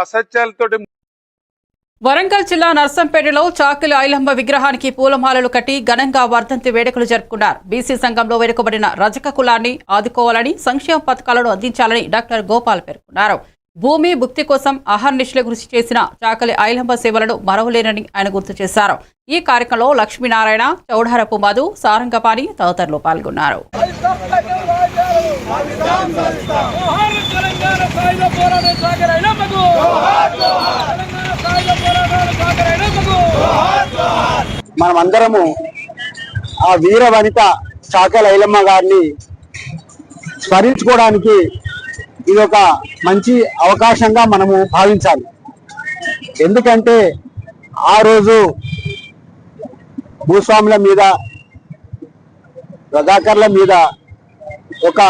అసత్యాలతోటి. వరంగల్ జిల్లా నర్సంపేటలో చాకిలి ఐలమ్మ విగ్రహానికి పూలమాలలు కట్టి ఘనంగా వర్ధంతి వేడుకలు జరుపుకున్నారు. బీసీ సంఘంలో వెనుకబడిన రజక కులాన్ని ఆదుకోవాలని, సంక్షేమ పథకాలను అందించాలని డాక్టర్ గోపాల్ పేర్కొన్నారు. భూమి భుక్తి కోసం అహర్నిశలు కృషి చేసిన చాకలి ఐలమ్మ సేవలను మరవలేనని ఆయన గుర్తు చేశారు. ఈ కార్యక్రమంలో లక్ష్మీనారాయణ, చౌడారపు మధు, సారంగపాణి తదితరులు పాల్గొన్నారు. మనమందరము ఆ వీర వనిత చాకలి ఐలమ్మ గారిని స్మరించుకోవడానికి ఇది ఒక మంచి అవకాశంగా మనము భావించాలి. ఎందుకంటే ఆ రోజు భూస్వాముల మీద, రజాకర్ల మీద ఒక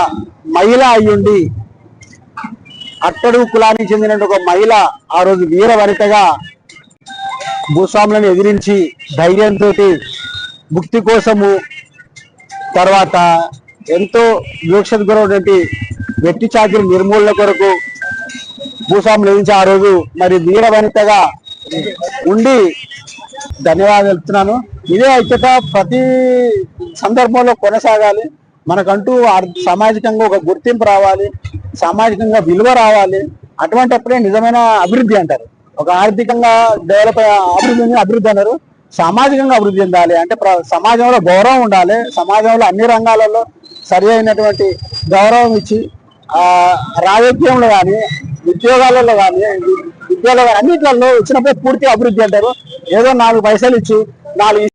మహిళ అయ్యుండి, అట్టడుగు కులానికి చెందిన ఒక మహిళ ఆ రోజు వీర వనితగా భూస్వాములను ఎదిరించి ధైర్యంతో ముక్తి కోసము, తర్వాత ఎంతో వివక్షత గురైనటువంటి వెట్టి చాకిరి నిర్మూలన కొరకు భూస్వాములు ఎదిరించి ఆ రోజు మరి వీర వనితగా ఉండి ధన్యవాదాలు చెప్తున్నాను. ఇదే ఐక్యత ప్రతి సందర్భంలో కొనసాగాలి. మనకంటూ సామాజికంగా ఒక గుర్తింపు రావాలి, సామాజికంగా విలువ రావాలి. అటువంటిప్పుడే నిజమైన అభివృద్ధి అంటారు. ఒక ఆర్థికంగా డెవలప్ అభివృద్ధి అన్నారు. సామాజికంగా అభివృద్ధి చెందాలి అంటే సమాజంలో గౌరవం ఉండాలి. సమాజంలో అన్ని రంగాలలో సరి అయినటువంటి గౌరవం ఇచ్చి రాజకీయంలో కానీ, ఉద్యోగాలలో కానీ, విద్యలో కానీ అన్నిట్లలో వచ్చినప్పుడే పూర్తిగా అభివృద్ధి అంటారు. ఏదో 4 పైసలు ఇచ్చి 4